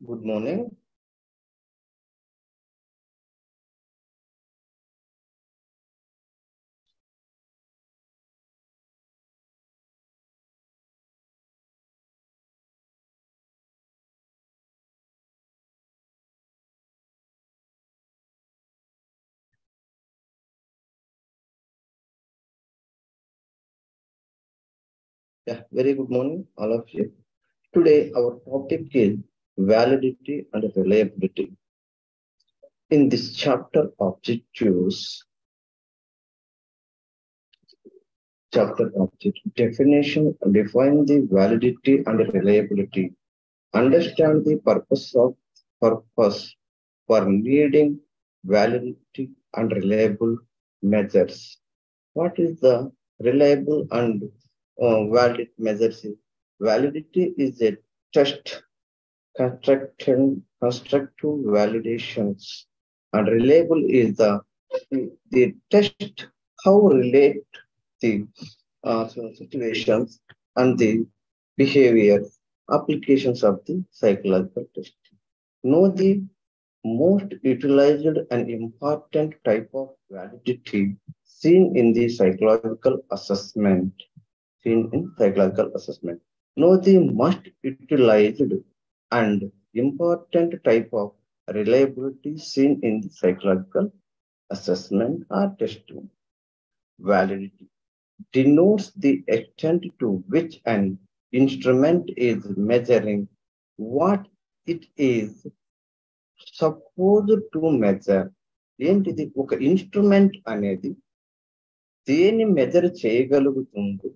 Good morning. Yeah, very good morning, all of you. Today, our topic is validity and reliability. In this chapter, object definition, define the validity and reliability. Understand the purpose for needing validity and reliable measures. What is the reliable and valid measures? Validity is a test constructive validations and reliable is the test how relate the situations and the behaviors applications of the psychological testing. Know the most utilized and important type of validity seen in the psychological assessment. Seen in psychological assessment. Know the most utilized and important type of reliability seen in the psychological assessment or testing. Validity denotes the extent to which an instrument is measuring what it is supposed to measure. ఏంటిది ఒక instrument అనేది దేని measure చేయగలుగుతుందో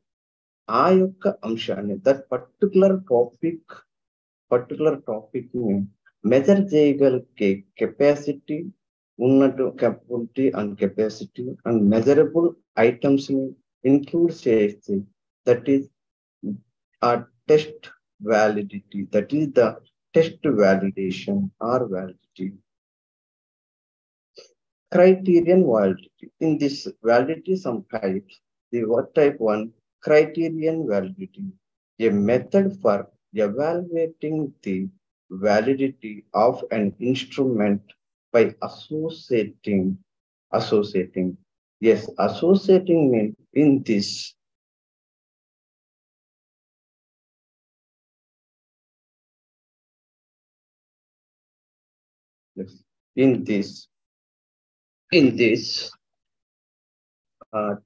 ఆ యొక్క అంశాన్ని that particular topic ని measure చేయగలిగే capacity ఉన్నట్టు capability and capacity and measurable items ని include చేసి that is a test validity, that is the test validation or validity. Criterion validity. In this validity, some types, the what type one, criterion validity, a method for evaluating the validity of an instrument by associating. Yes, associating means in this. Yes, in this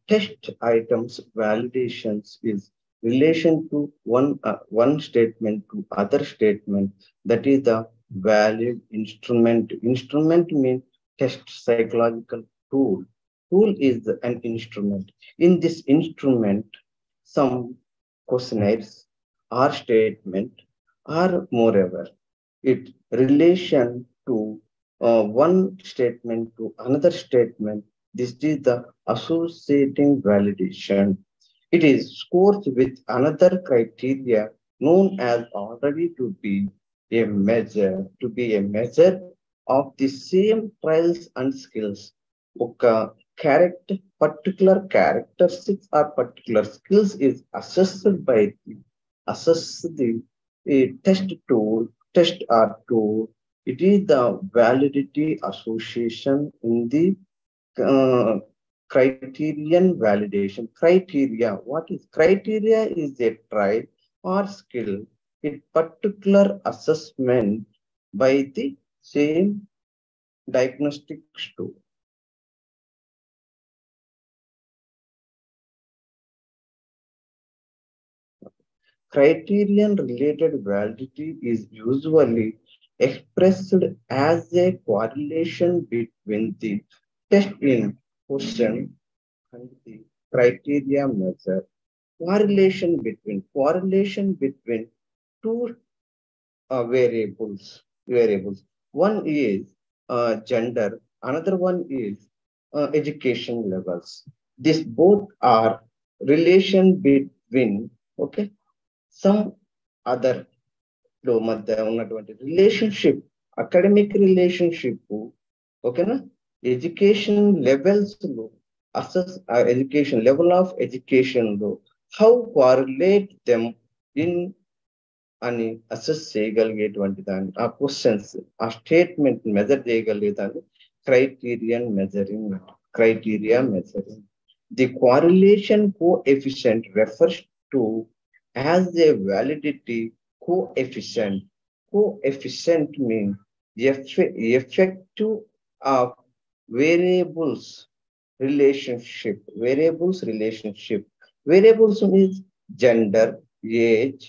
test items validations is relation to one statement to other statement, that is the valid instrument. Instrument means test psychological tool. Tool is an instrument. In this instrument, some questionnaires or statement or moreover, it relation to one statement to another statement. This is the associating validation. It is scored with another criteria known as already to be a measure of the same trials and skills. Particular characteristics or particular skills is assessed by the test or tool. It is the validity association in the uh, criterion validation. Criteria. What is criteria? Is a trial or skill in particular assessment by the same diagnostic tool. Criterion related validity is usually expressed as a correlation between the test in question and the criteria measure. Correlation between two variables. One is gender, another one is education levels. These both are relation between, okay, some other లో మధ్య ఉన్నటువంటి relationship, academic relationship, ఓకేనా, education levels లో education level of education లో how correlate them in అని assess చేయగలిగేటువంటి దాన్ని, ఆ క్వశ్చన్స్, ఆ స్టేట్మెంట్ మెజర్ చేయగలిగేదాన్ని criteria measuring. The correlation coefficient refers to as a validity coefficient. Coefficient means effective of variables relationship. Variables means gender, age,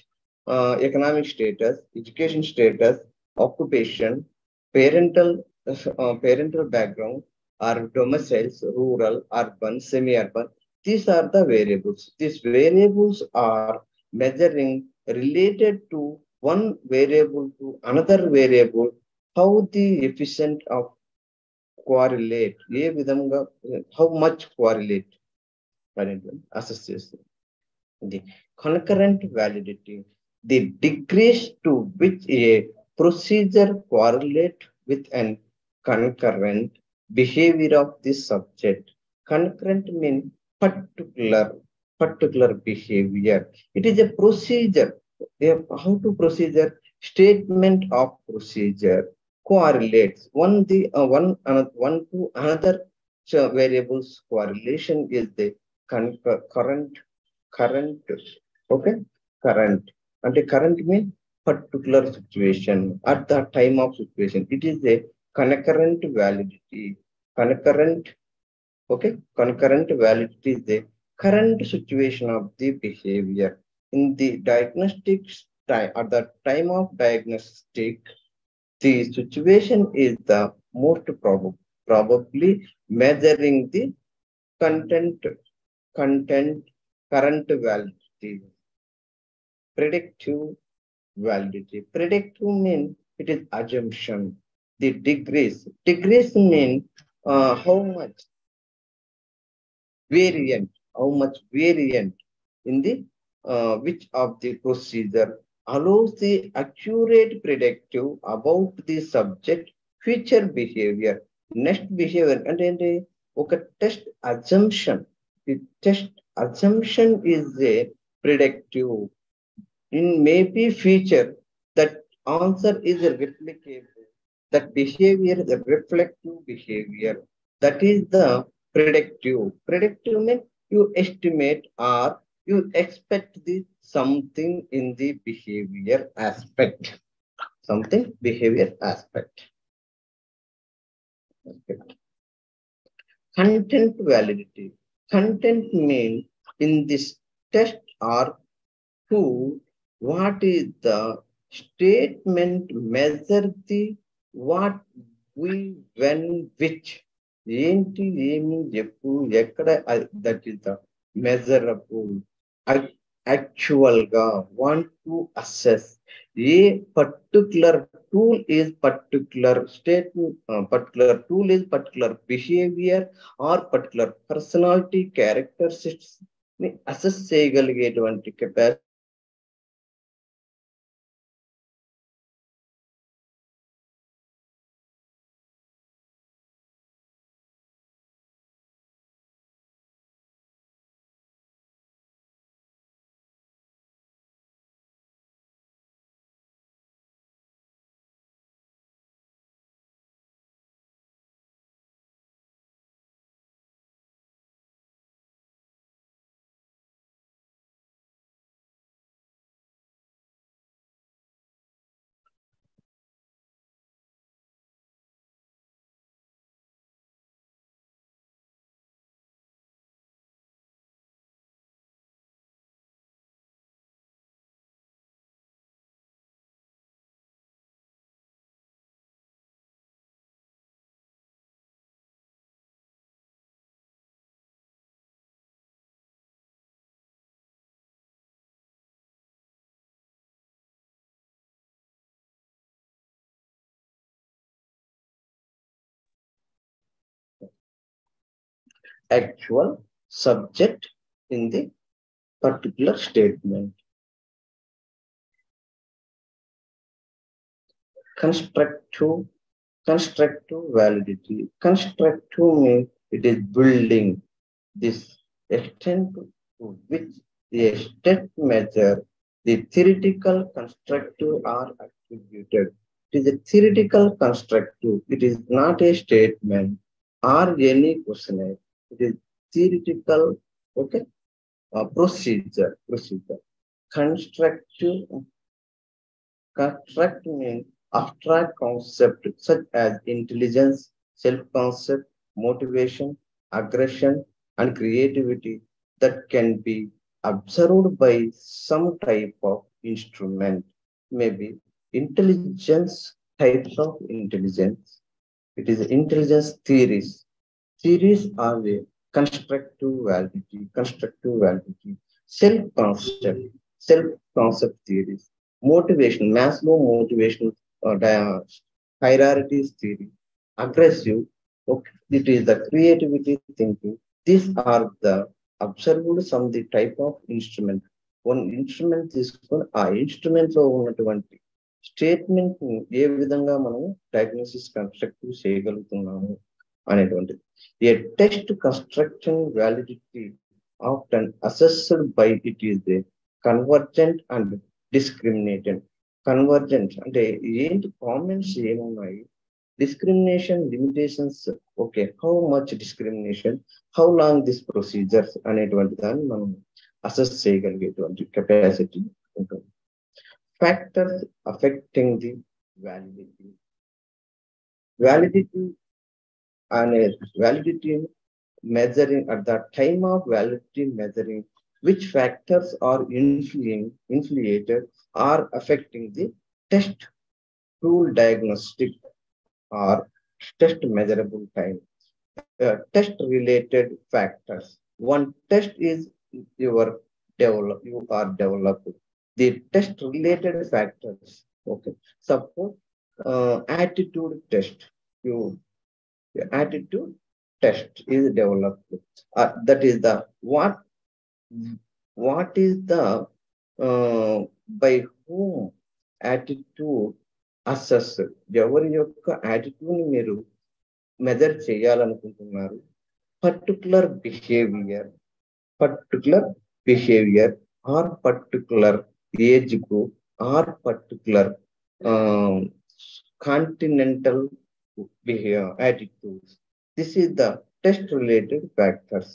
economic status, education status, occupation, parental background, or domiciles, rural, urban, semi-urban. These are the variables. These variables are measuring related to one variable to another variable, how the efficient of correlate, ఏ విధంగా, how much correlate అనేది assess చేస్తుంది. The concurrent validity, the degrees to which a procedure correlate with an concurrent behavior of the subject. Concurrent means particular behavior. It is a procedure. How to procedure? Statement of procedure correlates one to another variables. Correlation is the current. Okay, current. And the current means particular situation at the time of situation. It is a concurrent validity. Concurrent validity is the current situation of the behavior in the diagnostic time. At the time of diagnostic, the situation is the most probably measuring the current validity. Predictive validity. Predictive means it is assumption. The degrees mean how much variant in the which of the procedure allows the accurate predictive about the subject future behavior, next behavior. And okay, test assumption. The test assumption is a predictive. In maybe future, that answer is a replicable. That behavior is a reflective behavior. That is the predictive. Predictive means you estimate or you expect the something in the behavior aspect. Content validity. Content means in this test or who, what is the statement measure the what, we, when, which. ఏంటి, ఏమి, ఎప్పుడు, ఎక్కడ, that is the measurable. Actual గా want to assess. A particular tool is particular statement, particular tool is particular behavior or particular personality characteristics ని assess చేయగలిగేటువంటి capacity. Actual subject in the particular statement. Constructive validity. Constructive means it is building. This extent to which a state measure The theoretical constructive are attributed. It is a theoretical constructive. It is not a statement or any questionnaire. It is theoretical, okay, procedure. Constructive, construct means abstract concept such as intelligence, self-concept, motivation, aggression, and creativity that can be observed by some type of instrument. Maybe intelligence, types of intelligence. It is intelligence theories. Theories are a constructive validity, self-concept, self-concept theories, motivation, Maslow motivational hierarchies theory, aggressive, okay, it is the creativity thinking. These are the observed some the type of instrument. One instrument తీసుకొని ఆ instrument లో ఉన్నటువంటి statement ఏ విధంగా మనం diagnosis construct చేయగలుగుతున్నాము అనేటువంటిది. A text construction validity often assessed by it is a convergent and discriminated. Convergent అంటే ఏంటి comments ఏమున్నాయి, discrimination limitations, okay, how much discrimination, how long this procedures అనేటువంటి దాన్ని మనం అసెస్ చేయగలిగేటువంటి కెపాసిటీ ఉంటుంది. Factors affecting the validity. Validity అనే validity measuring at the time of validity measuring which factors are influenced or affecting the test tool diagnostic or test measurable time. Test related factors. One test is you are developed. The test related factors. Okay. Suppose attitude test. The attitude test is developed. That is the what is the by whom attitude assess. ఎవరి యొక్క attitude ని మీరు measure చేయాలనుకుంటున్నారు. Particular behaviour or particular age group or particular continental behavior attitudes. This is the test related factors.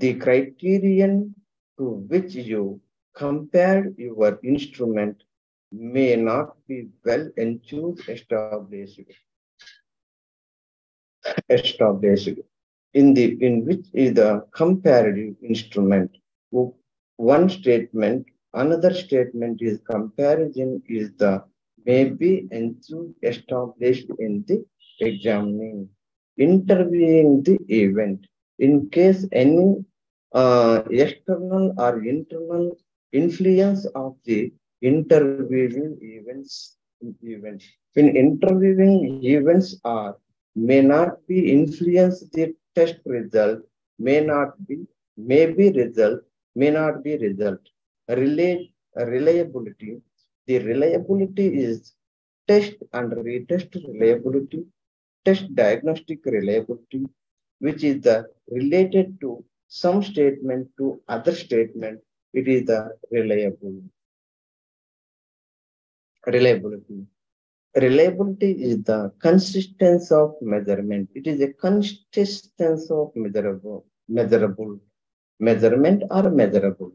The criterion to which you compared your instrument may not be well established in which is the comparative instrument. One statement, another statement is comparison is the may be established in the examining, interviewing the event. In case any external or internal influence of the interviewing events. When interviewing events are may not be influence the test result, may be result. Reliability. The reliability is test and retest reliability, test diagnostic reliability, which is the related to some statement to other statement. It is the reliability. Reliability is the consistency of measurement. It is a consistency of measurement or measurable.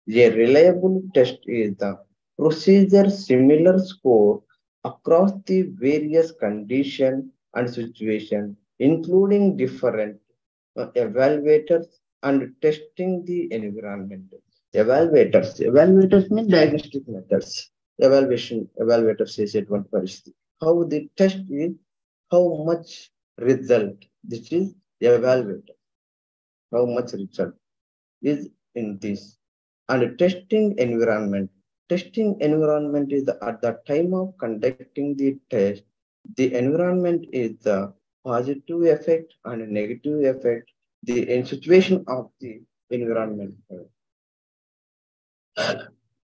A reliable test is the procedure similar score across the various condition and situation, including different evaluators and testing the environment. Evaluators mean diagnostic methods. Evaluators says it one పరిస్థితి. How the test is, how much result. This is evaluator. How much result is in this. And testing environment. Testing environment is at the time of conducting the test. The environment is the positive effect and negative effect. The situation of the environment.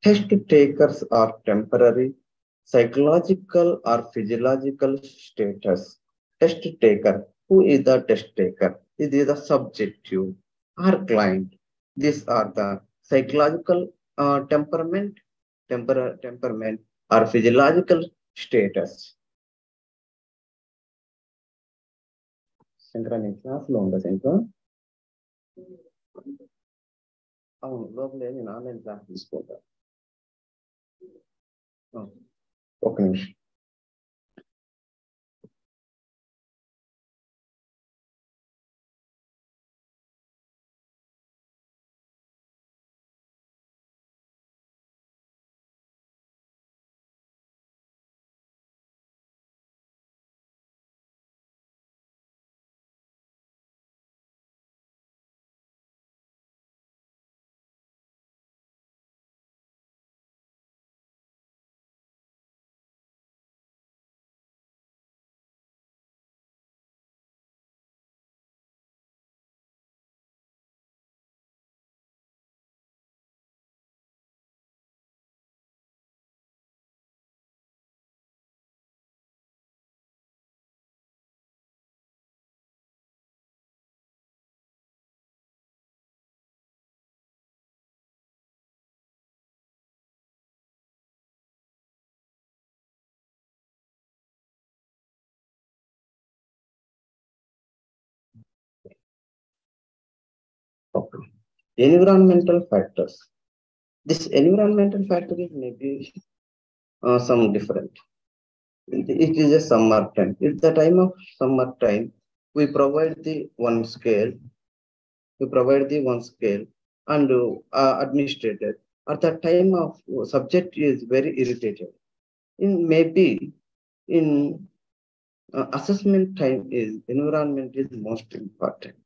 Test takers are temporary, psychological or physiological status. Test taker. Who is the test taker? It is the subjective. or client. These are the psychological temperament or physiological status. శంకరా నేను క్లాస్లో ఉందా శంకర్ అవును లోపల నేను online class తీసుకుంటా ఒక నిమిషం environmental factors. This environmental factor is maybe some different. It is a summer time. It's the time of summer time. We provide the one scale. And administrator. At the time of subject is very irritated. In maybe in assessment time is environment is most important.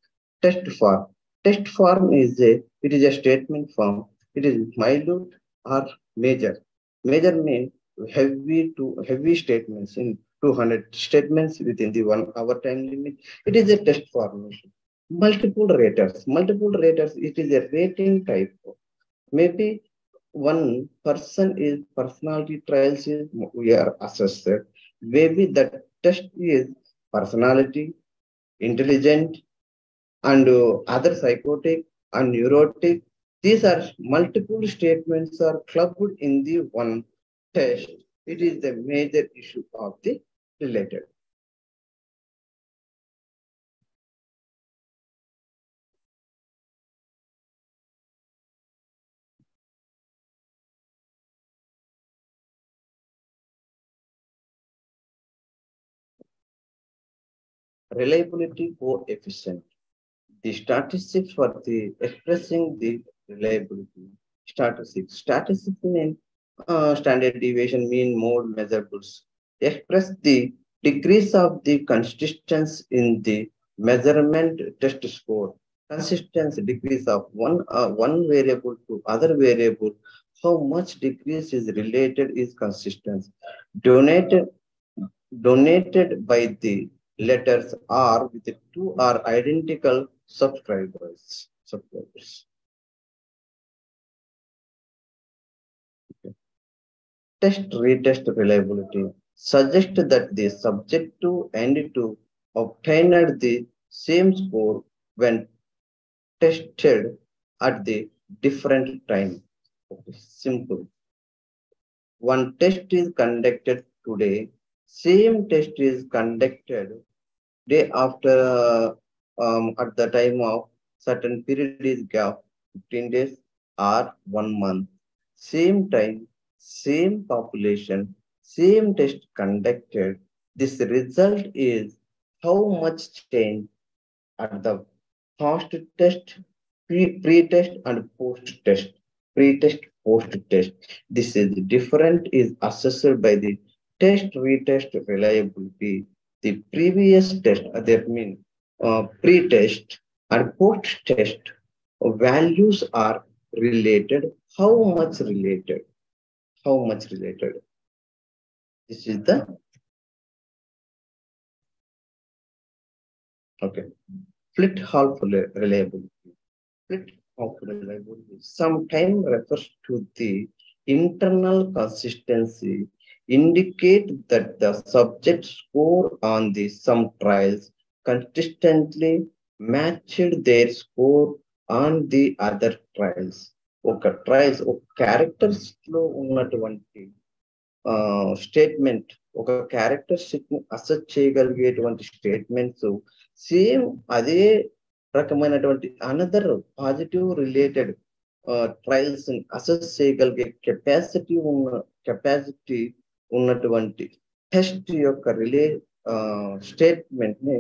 Test form. Test form is it is a statement form. It is minute or major. Major means heavy statements in 200 statements within the 1 hour time limit. It is a test formation. Multiple raters. It is a rating type. Maybe one person is personality trials is we are assessed. Maybe the test is personality, intelligent, and other psychotic and neurotic. These are multiple statements are clubbed in the one test. It is the major issue of the related. Reliability coefficient. The statistics for the expressing the reliability. Statistics mean standard deviation, mean, mode, measurables. Express the degrees of the consistency in the measurement test score. Consistency degrees of one variable to other variable. How much decrease is related is consistency. Donated by the letters R with the two are identical subscribers. Okay. Test retest reliability suggest that the subjective and to obtained the same score when tested at the different time. Okay. Simple. One test is conducted today, same test is conducted day after at the time of certain period is gap 15 days or 1 month. Same time, same population, same test conducted. This result is how much change at the post test, pre-test and post-test. Pre-test, post-test. This is different is assessed by the test retest reliability. The previous test, that means pre-test and post-test values are related. How much related? How much related? This is the okay. Flit half reliability. Flit half reliability sometimes refers to the internal consistency, indicate that the subject score on the some trials consistently matched their score on the other trials. ఒక trials ఒక characters లో ఉన్నటువంటి statement, ఒక characteristic ని assess చేయగలిగేటువంటి statements same అదే రకమైనటువంటి another positive related trials ని assess చేయగలిగే కెపాసిటీ ఉన్నటువంటి టెస్ట్ యొక్క స్టేట్మెంట్ ని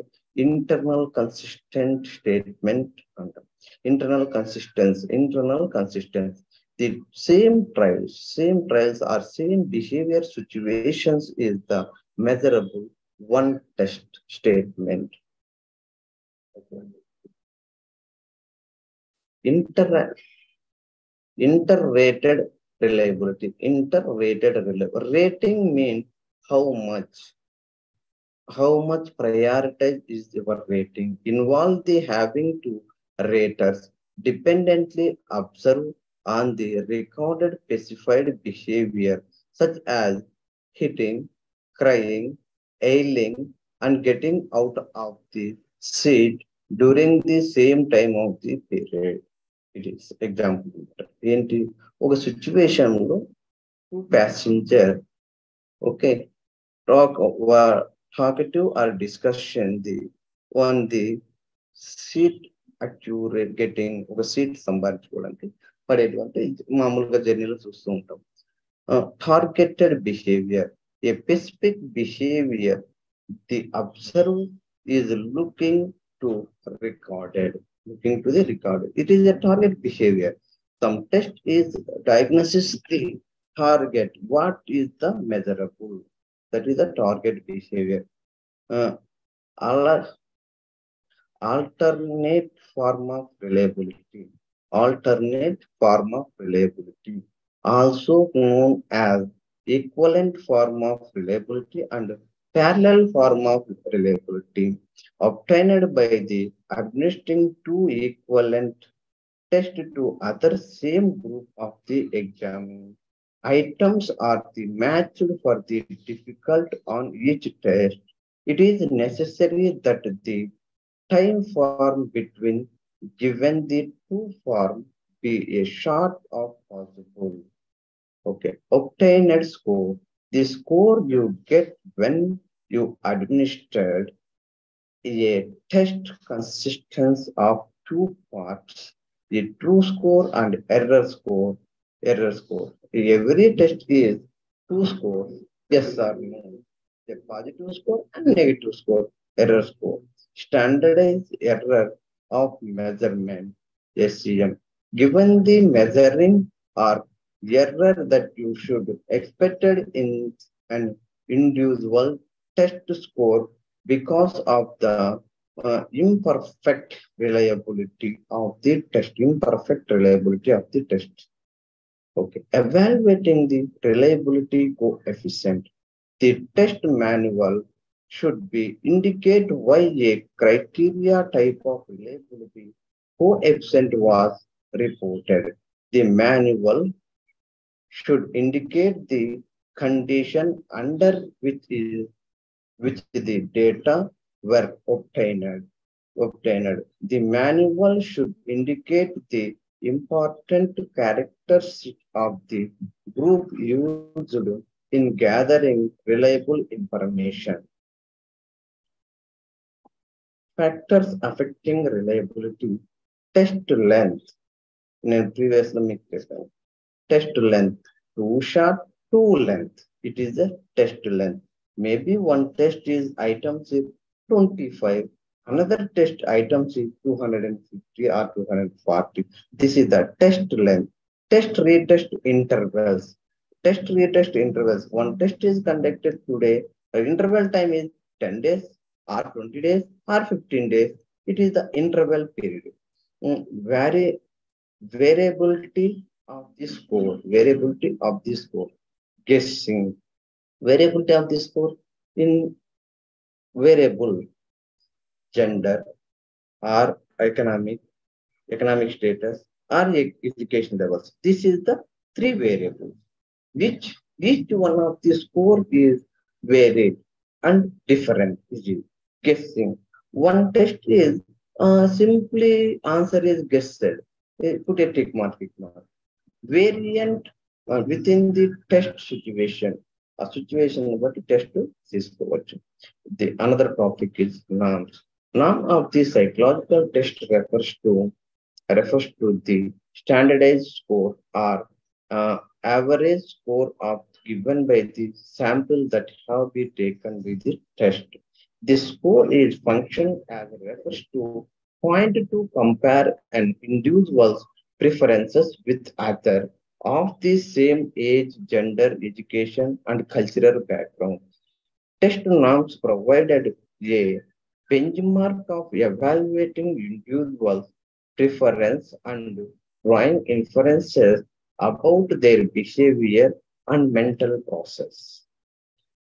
ఇంటర్నల్ కన్సిస్టెంట్ స్టేట్మెంట్ అంటాం. internal consistency. The same trials or same behavior situations is the measurable one test statement. Interrated reliability. Rating means how much prioritize is your rating. Involve the having to raters dependently observe on the recorded specified behavior such as hitting, crying, ailing, and getting out of the seat during the same time of the period. It is example. ఏంటి ఒక situation లో two passenger talkative or discussion on the seat accurate getting ఒక seat సంపాదించుకోవడానికి పడేటువంటి మామూలుగా జర్నీలో చూస్తూ ఉంటాం. Targeted behaviour, A specific behaviour the observe is looking to the recorded. It is a target behaviour. Some test is diagnosis the target. What is the measurable? That is the target behaviour. Alternate form of reliability, also known as equivalent form of reliability and parallel form of reliability, obtained by the administering two equivalent tests to other same group of the examined items are the matched for the difficult on each test. It is necessary that the time form between given the two form be a short of possible. Obtained score, the score you get when you administered a test consists of two parts, the true score and error score. Every test is two scores, yes or no, a positive score and negative score, error score. Standardized error of measurement, SEM. Given the measuring or error that you should expected in an individual test score because of the imperfect reliability of the test. Evaluating the reliability coefficient. The test manual should be indicate why a criteria type of reliability coefficient was reported. The manual should indicate the condition under which the data were obtained. The manual should indicate the important characteristics of the group used in gathering reliable information. Factors affecting reliability. Test length. Test length. Too short, too length. It is a test length. Maybe one test is items is 25. Another test items is 250 or 240. This is the test length. Test-retest intervals. Test-retest intervals. One test is conducted today. The interval time is 10 days. Or 20 days or 15 days, it is the interval period. Variability of the score. Guessing. Variability of the score in variable gender or economic status or education levels. This is the three variables which each one of the score is varied and different. Guessing. One test is Simply answer is guessed. Put a tick mark, tick mark. Variant within the test situation. A situation about test తీసుకోవచ్చు. The another topic is norms. Norm of the psychological test refers to the standardized score or average score of given by the sample that have been taken with the test. This score is function as refers to point to compare an individual's preferences with other of the same age, gender, education, and cultural background. Test norms provided a benchmark of evaluating individuals' preference and drawing inferences about their behavior and mental process.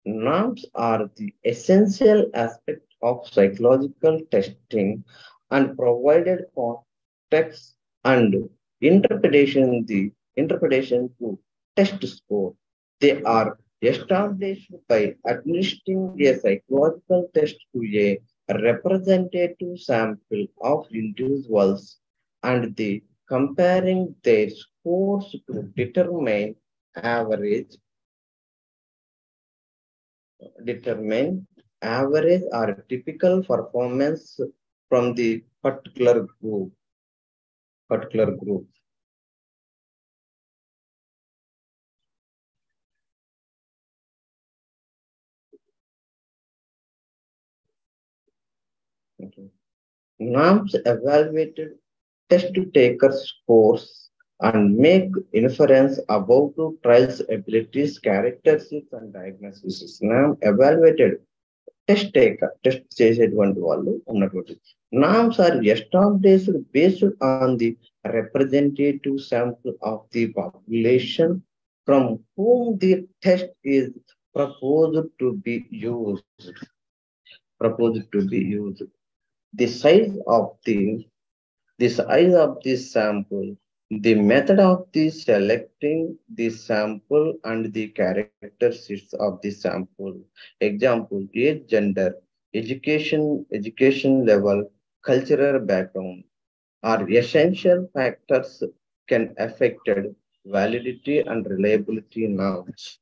Norms are the essential aspect of psychological testing and provided context and interpretation to test score. They are established by administering a psychological test to a representative sample of individuals and the comparing their scores to determine average determine average or typical performance from the particular group. Okay. Norms evaluated test taker scores and make inference about the trial's abilities, characteristics, and diagnosis. Norm evaluated test చేసేటువంటి వాళ్ళు ఉన్నటువంటి norms are established based on the representative sample of the population from whom the test is proposed to be used. Proposed to be used. The size of the sample, the method of the selecting the sample and the characteristics of the sample. Example, age, gender, education level, cultural background are essential factors can affect validity and reliability norms.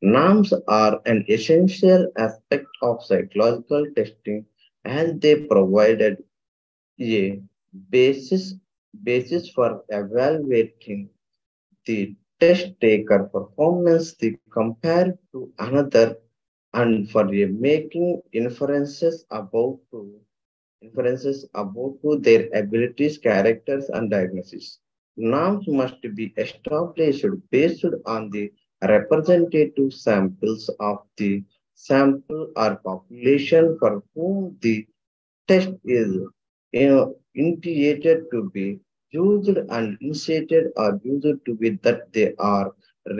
Norms are an essential aspect of psychological testing as they provided a basis basis for evaluating the test taker performance the compared to another and for making inferences about to their abilities, characters, and diagnosis. Norms must be established based on the representative samples of the sample or population for whom the test is initiated to be used and initiated or used to be that they are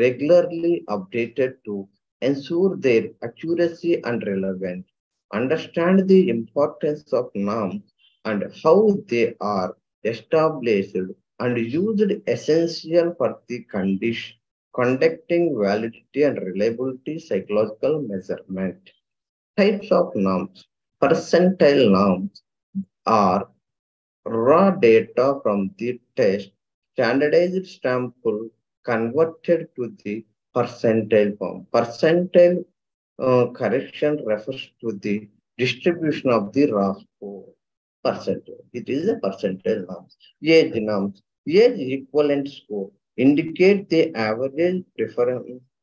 regularly updated to ensure their accuracy and relevance. Understand the importance of norms and how they are established and used essential for the condition conducting validity and reliability psychological measurement. Types of norms. Percentile norms are raw data from the test, standardized sample converted to the percentile form. Percentile correction refers to the distribution of the raw score. Percentile. It is a percentile norms. Age norms. Age equivalent score indicate the average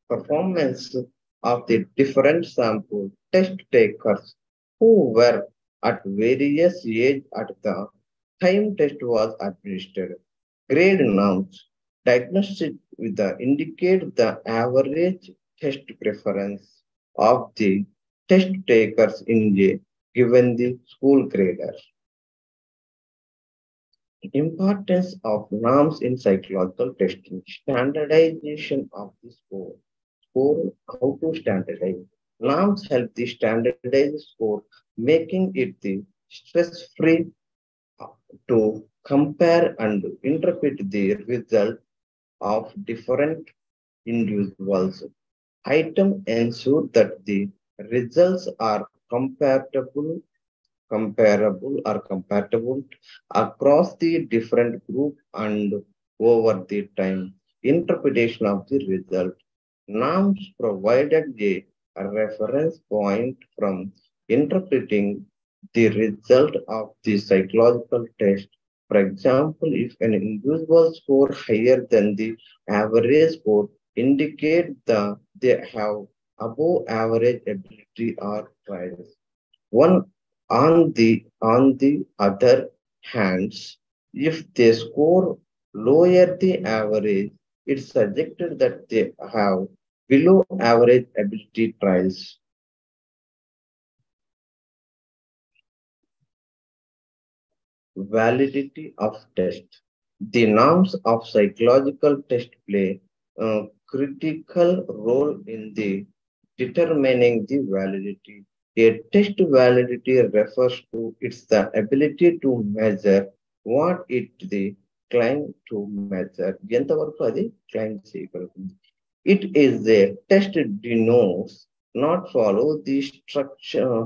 performance of the different sample test takers who were at various age at the time test was administered. Grade norms diagnostic with the indicate the average test preference of the test takers in a given the school grader. Importance of norms in psychological testing. Standardization of the score. How to standardize. Norms help the standardized score, making it the stress-free to compare and interpret the result of different individuals. Item ensure that the results are comparable or compatible across the different group and over the time. Interpretation of the result. Norms provided a reference point from interpreting the result of the psychological test. For example, if an individual score higher than the average score, indicate they have above average ability or trials. One on the other hands, if they score lower the average, it's suggested that they have below average ability trials. Validity of test. The norms of psychological test play a critical role in the determining the validity. A test validity refers to its the ability to measure what it the claim to measure. ఎంతవరకు అది claim చేయగలుగుతుంది. It is a test denotes not follow the structure,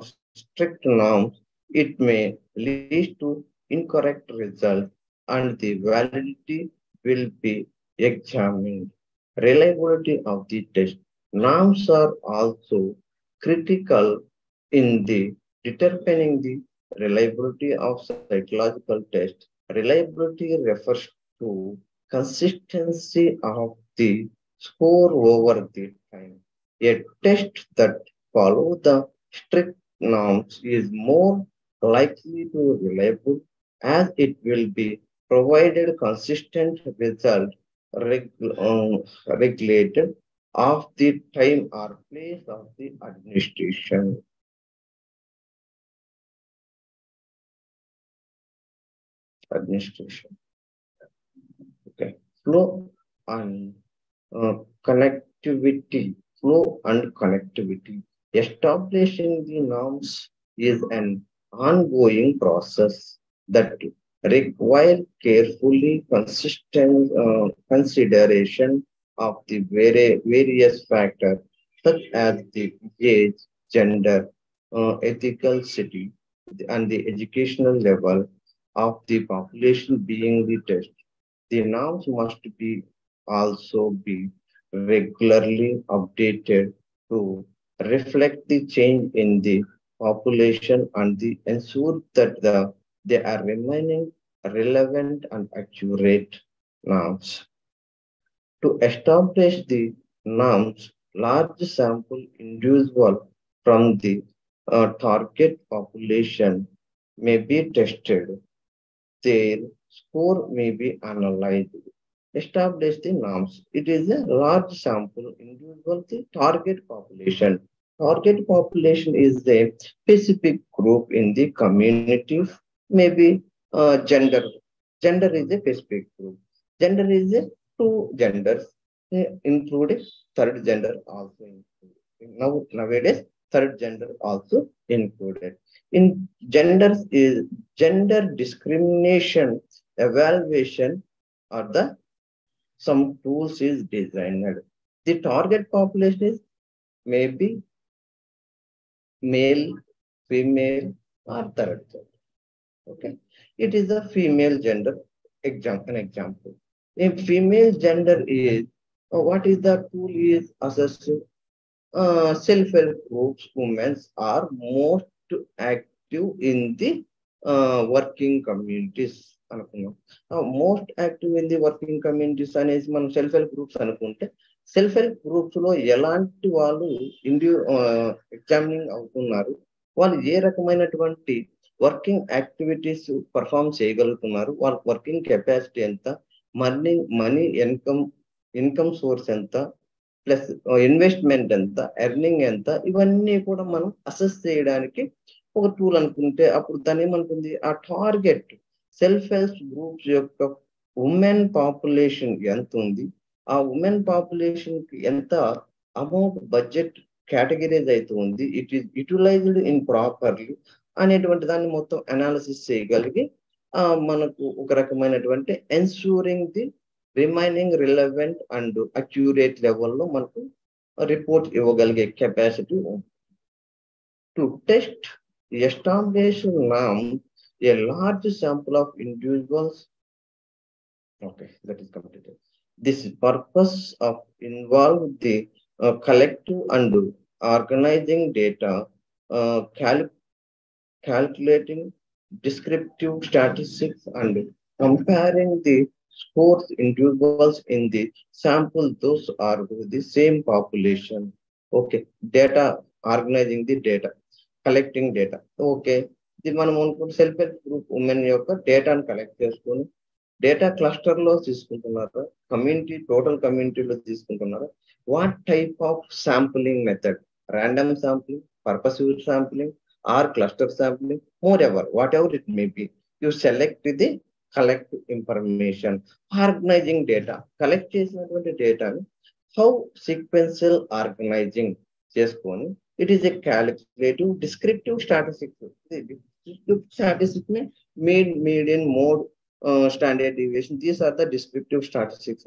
strict norms. It may lead to incorrect result and the validity will be examined. Reliability of the test. Norms are also critical in the determining the reliability of psychological test. Reliability refers to consistency of the score over the time. A test that follows the strict norms is more likely to reliable as it will be provided consistent result regulated of the time or place of the administration. Okay. Flow and connectivity. Flow and connectivity. Establishing the norms is an ongoing process that require carefully consistent consideration of the various factors such as the age, gender, ethnicity, and the educational level of the population being the test. The norms must be also be regularly updated to reflect the change in the population and ensure that they are remaining relevant and accurate norms. To establish the norms, large sample individual from the target population may be tested. Their score may be analyzed. Establish the norms. It is a large sample individual the target population. Target population is a specific group in the community, maybe gender. Gender is a specific group. Gender is a two genders, including third gender also included. Nowadays, third gender also included. In genders is gender discrimination evaluation or the some tools is designed. The target population is maybe male, female, or third gender. Okay, it is a female gender. An example. If female gender is what is the tool is assessed? Self-help groups, women are most active in the working communities. Most active in the working communities అనేసి మనం self help groups అనుకుంటే self help groups లో ఎలాంటి వాళ్ళు examining అవుతున్నారు, వాళ్ళు ఏ రకమైనటువంటి working activities perform చేయగలుగుతున్నారు, వాళ్ళ వర్కింగ్ కెపాసిటీ ఎంత, మనీ ఇన్కమ్ సోర్స్ ఎంత, ప్లస్ ఇన్వెస్ట్మెంట్ ఎంత, ఎర్నింగ్ ఎంత, ఇవన్నీ కూడా మనం అసెస్ చేయడానికి ఒక టూల్ అనుకుంటే అప్పుడు దాని ఏమంటుంది, ఆ టార్గెట్ సెల్ఫ్ హెల్ప్ గ్రూప్స్ యొక్క ఉమెన్ పాపులేషన్ ఎంత ఉంది, ఆ ఉమెన్ పాపులేషన్ కి ఎంత అమౌంట్ బడ్జెట్ కేటగిరైజ్ అయితే ఉంది, it is utilized in properly అనేటువంటి దాన్ని మొత్తం అనాలిసిస్ చేయగలిగి మనకు ఒక రకమైనటువంటి ensuring the remaining relevant and accurate లెవెల్లో మనకు రిపోర్ట్ ఇవ్వగలిగే capacity. To test establish norms a large sample of individuals. Okay, that is completed. This purpose of involve the collective and organizing data, calculating descriptive statistics and comparing the scores individuals in the sample, those are the same population. Okay, data, organizing the data, collecting data. Okay, ఇది మనం అనుకుంటే self help group women యొక్క డేటాను collect చేసుకొని data cluster లో తీసుకుంటున్నారా, community total కమ్యూనిటీలో తీసుకుంటున్నారా, what type of sampling method, random sampling, purposive sampling or cluster sampling, whatever it may be, you select the collect information, organizing data, collect చేసినటువంటి డేటాను how sequential organizing చేసుకొని it is a calculative descriptive statistics. Descriptive statistics में median, mode, standard deviation, these are the descriptive statistics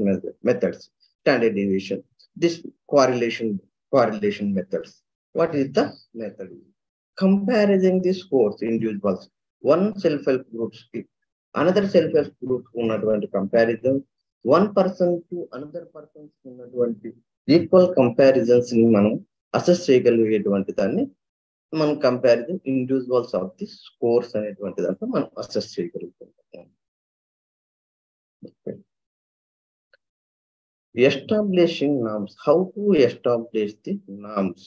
methods. Standard deviation, this correlation methods. What is the method? Comparing the scores individuals, one self-help group, another self-help group ఉన్నటువంటి comparison, one person to another person ఉన్నటువంటి equal comparisons ని మనం assess చేయగలిగేటువంటి దాన్ని మనం comparison individuals of the scores అనేటువంటి దాంట్లో మనం అసెస్ చేయగలుగుతాం. Establishing norms. How to establish the norms?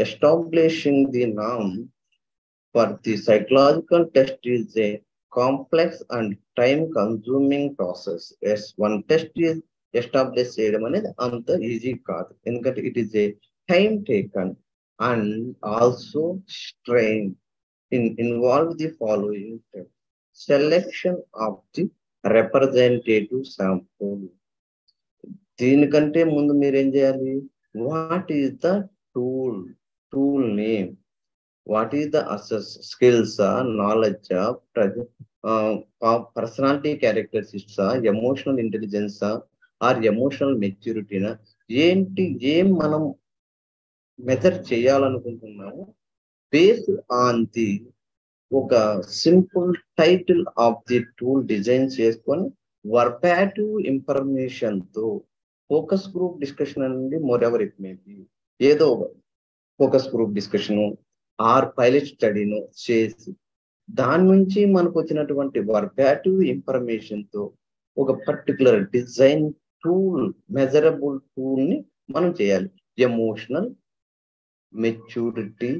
Establishing the norm for the psychological test is a complex and time-consuming process. Yes, one test is established చేయడం అనేది అంత easy కాదు, ఎందుకంటే it is a time taken and also strain involve the following steps. Selection of the representative sample. దీనికంటే ముందు మీరు ఏం చేయాలి? What is the tool name, what is the assess skills, knowledge, personality characteristics, emotional intelligence or emotional maturity, ఏంటి ఏం మనం method చేయాలనుకుంటున్నాము based on the ఒక simple title of the tool design చేసుకొని వర్బాటివ్ ఇన్ఫర్మేషన్ తో ఫోకస్ గ్రూప్ డిస్కషన్ అండి, moreover it may be, ఏదో focus group discussion or pilot స్టడీను చేసి దాని నుంచి మనకు వచ్చినటువంటి వర్బాటివ్ ఇన్ఫర్మేషన్ తో ఒక particular design tool, measurable tool ని మనం చేయాలి. Emotional maturity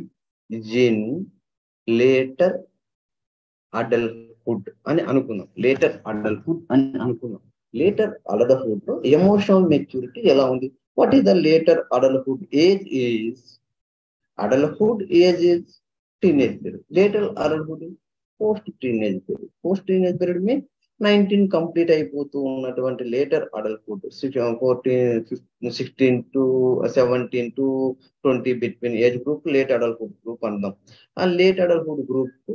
in later adulthood అని అనుకున్నాం. లేటర్ అడల్ట్హుడ్ అని అనుకున్నాం. లేటర్ అడల్ట్హుడ్ లో ఎమోషనల్ మెచ్యూరిటీ ఎలా ఉంది? What is the later adulthood? Age is adulthood, age is teenage period. Later adulthood is post teenage period. Post teenage period means 19 complete అయిపోతూ ఉన్నటువంటి later adulthood, 16 to 17 to 20 between age group late adulthood group అందాం. ఆ late adulthood group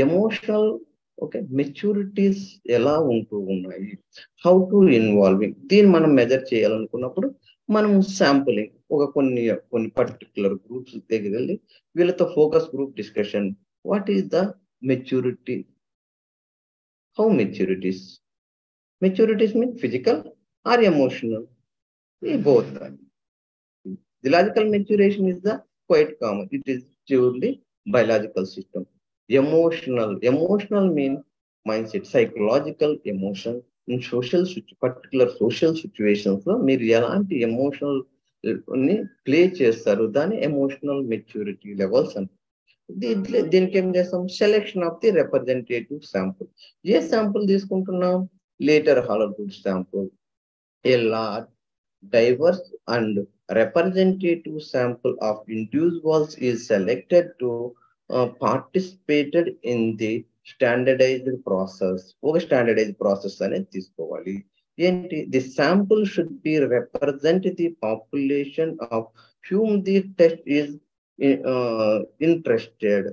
emotional maturities ఎలా ఉంటూ ఉన్నాయి, how to involving, దీన్ని మనం measure చేయాలనుకున్నప్పుడు మనం శాంపులింగ్ ఒక కొన్ని పర్టికులర్ గ్రూప్స్ దగ్గర వెళ్ళి వీళ్ళతో focus group discussion. What is the maturity, how maturities mean physical or emotional, both. The logical maturation is the quite common, it is purely biological system. Emotional mean mindset, psychological emotion in particular social situations లో మీరు ఎలాంటి emotional ని play చేస్తారు, దాని emotional maturity levels అని. దీనికి ఏం చేస్తాం? Selection of the representative sample. ఏ శాంపుల్ తీసుకుంటున్నాం? Later adulthood sample. A large diverse and representative sample of individuals is selected to participated in the standardized process. ఒక స్టాండర్డైజ్డ్ ప్రాసెస్ అనేది తీసుకోవాలి. ఏంటి? The sample should be represent the population of Hume the test is interested.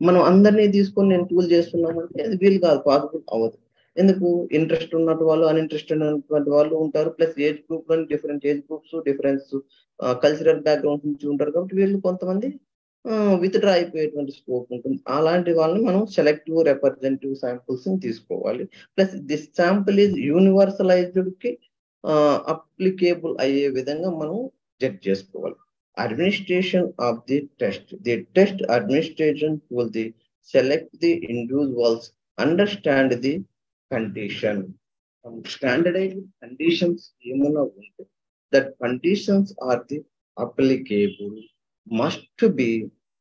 మనం అందరినీ తీసుకొని నేను tool చేస్తున్నామంటే అది వీలు కాదు, పాసిబుల్ అవ్వదు. ఎందుకు? ఇంట్రెస్ట్ ఉన్నట్టు వాళ్ళు, అన్ఇంట్రెస్టెడ్ ఉన్నటువంటి వాళ్ళు ఉంటారు. ప్లస్ ఏజ్ గ్రూప్ లో different age groups, difference cultural background నుంచి ఉంటారు. కాబట్టి వీళ్ళు కొంతమంది విత్‌డ్రా అయిపోయేటువంటి స్కోప్ ఉంటుంది. అలాంటి వాళ్ళని మనం సెలెక్టివ్ రిప్రజెంటేటివ్ శాంపుల్స్‌ని తీసుకోవాలి. ప్లస్ దిస్ శాంపుల్ ఈజ్ యూనివర్సలైజ్డ్‌కి అప్లికేబుల్ అయ్యే విధంగా మనం జడ్జ్ చేసుకోవాలి. Administration of the test. The test administration will select the individuals, understand the condition. Standardized conditions ఏమన్నా ఉంటే that conditions are the applicable must be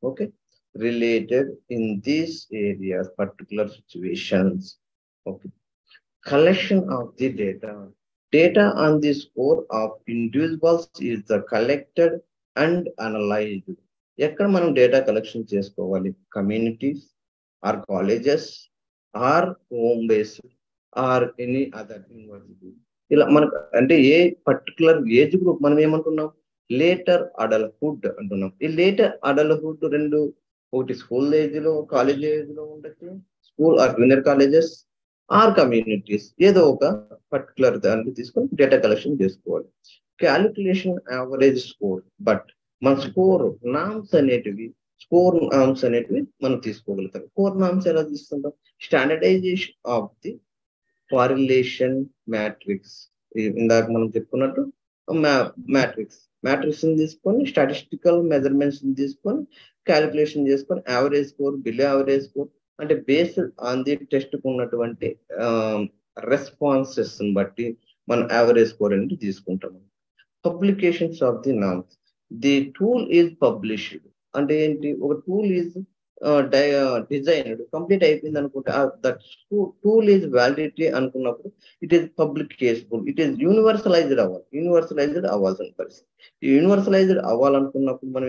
okay related in these areas particular situations. Okay, collection of the data on the score of individuals is the collected and analyzed. ఎక్కడ మనం data collection చేసుకోవాలి? Communities or colleges or home based or any other university. ఇలా మనకు అంటే ఏ particular age group మనం ఏమంటున్నాం? Later adulthood అంటున్నాం. ఈ లేటర్ అడల్ట్హుడ్ రెండు, ఒకటి స్కూల్ ఏజ్ లో కాలేజ్ ఏజ్ లో ఉండొచ్చు, school or junior colleges or communities, ఏదో ఒక పర్టికులర్ దాన్ని తీసుకొని డేటా కలెక్షన్ చేసుకోవాలి. క్యాలిక్యులేషన్ యావరేజ్ స్కోర్, బట్ మన స్కోర్ నామ్స్ అనేటివి మనం తీసుకోగలుగుతాం. స్కోర్ నామ్స్ ఎలా తీసుకుంటాం? Standardisation of the correlation matrix, ఇందాక మనం చెప్పుకున్నట్టు మ్యాట్రిక్స్ తీసుకొని స్టాటిస్టికల్ మెజర్మెంట్స్ తీసుకొని క్యాలిక్యులేషన్ చేసుకొని average score, below average score అంటే బేస్డ్ ఆన్ ది టెస్ట్ ఉన్నటువంటి రెస్పాన్సెస్ బట్టి మనం యావరేజ్ స్కోర్ అనేది తీసుకుంటాము. Publications of the norms. The tool is published అంటే ఏంటి? ఒక టూల్ ఈజ్ డిజైన్డ్ కంప్లీట్ అయిపోయింది అనుకుంటే దట్ టూల్ ఈజ్ వ్యాలిడిటీ అనుకున్నప్పుడు ఇట్ ఈస్ పబ్లికేషబుల్, ఇట్ ఈస్ యూనివర్సలైజ్డ్ అవ్వాల్సిన పరిస్థితి. యూనివర్సలైజ్డ్ అవ్వాలనుకున్నప్పుడు మనం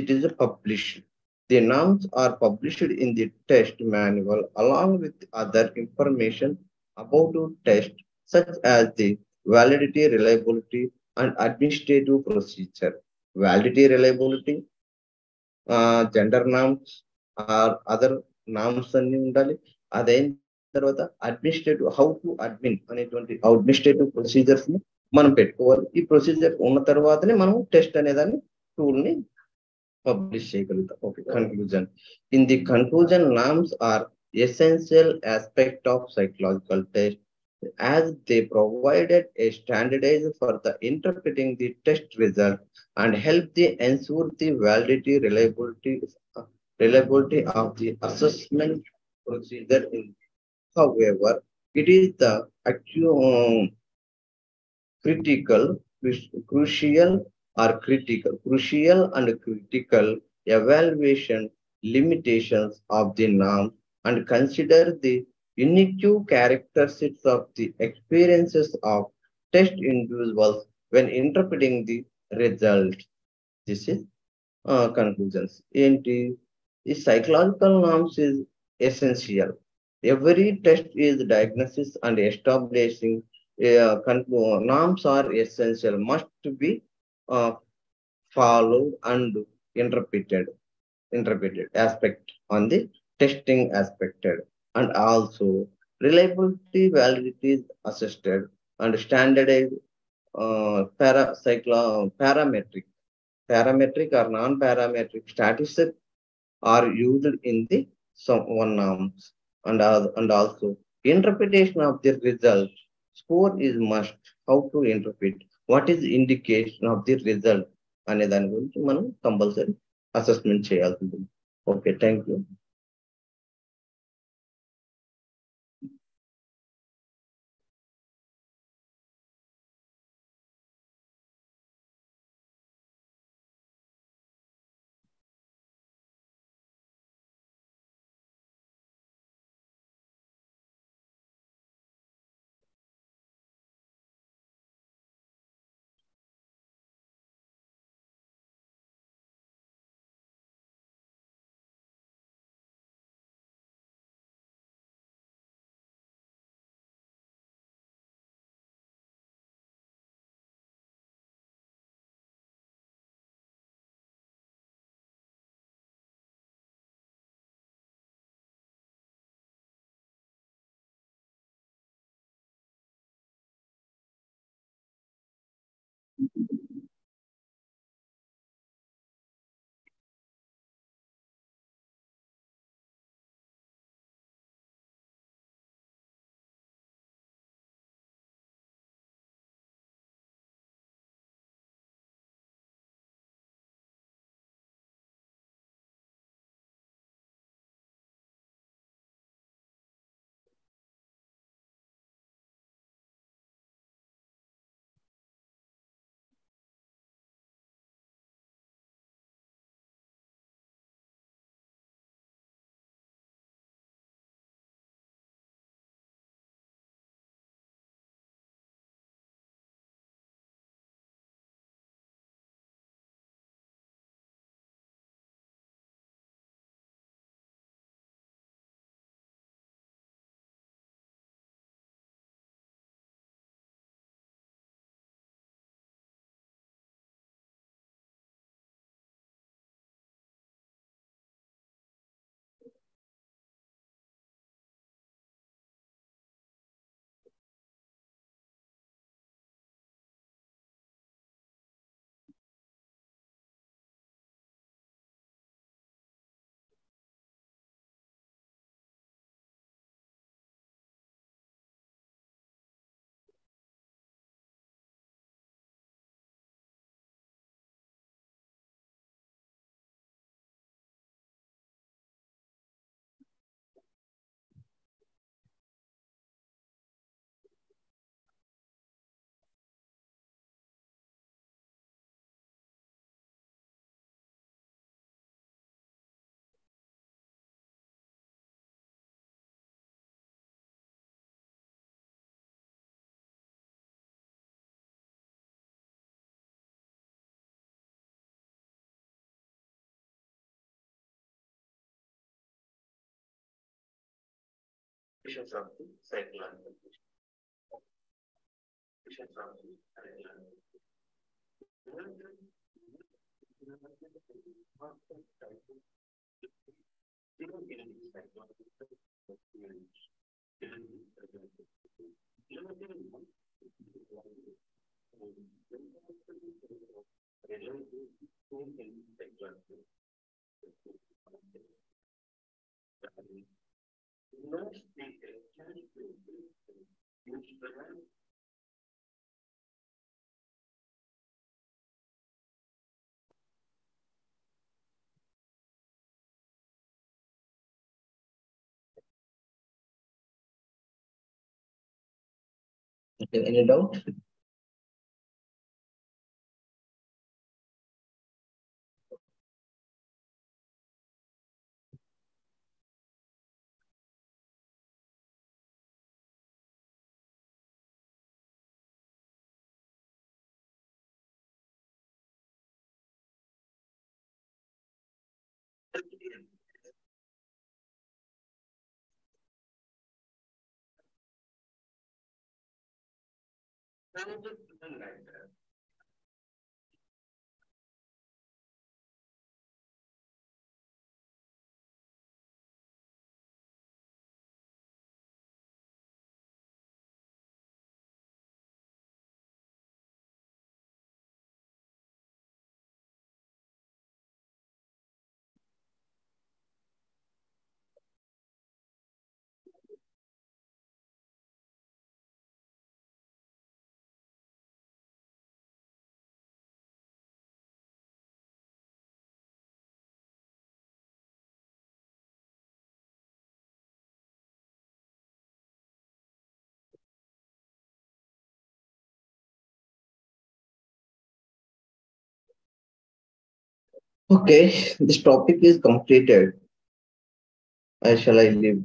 it is published. The norms are published in the test manual along with other information about the test, such as the validity, reliability, and administrative procedure. Validity, reliability, gender norms or other norms అన్ని ఉండాలి. అదైన తర్వాత administrative, how to admin అనేటువంటి administrative procedures ని మనం పెట్టుకోవాలి. ఈ procedure ఉన్న తర్వాతనే మనం టెస్ట్ అనేదాన్ని టూల్ ని publish చేయగలుగుతాం. Okay, conclusion. In the conclusion, norms are essential aspect of psychological test as they provided a standardized for the interpreting the test result and help the ensure the validity, reliability of the assessment procedure. However, it is the critical, crucial and critical evaluation limitations of the norm and consider the unique characteristics of the experiences of test individuals when interpreting the result. This is conclusions. ఏంటి? ఈ psychological norms is essential. Every test is diagnosis and establishing norms are essential, must be followed and interpreted aspect on the testing aspect, and also reliability, validity is assisted and standardized parametric or non-parametric statistics are used in the some one norms, and also interpretation of the result. Score is must. How to interpret? What is indication of the result? అనే దాని గురించి మనం compulsory assessment చేయాల్సి ఉంటుంది. Okay, thank you. of the psychological of the Okay, any doubt? Okay, this topic is completed. Shall I leave?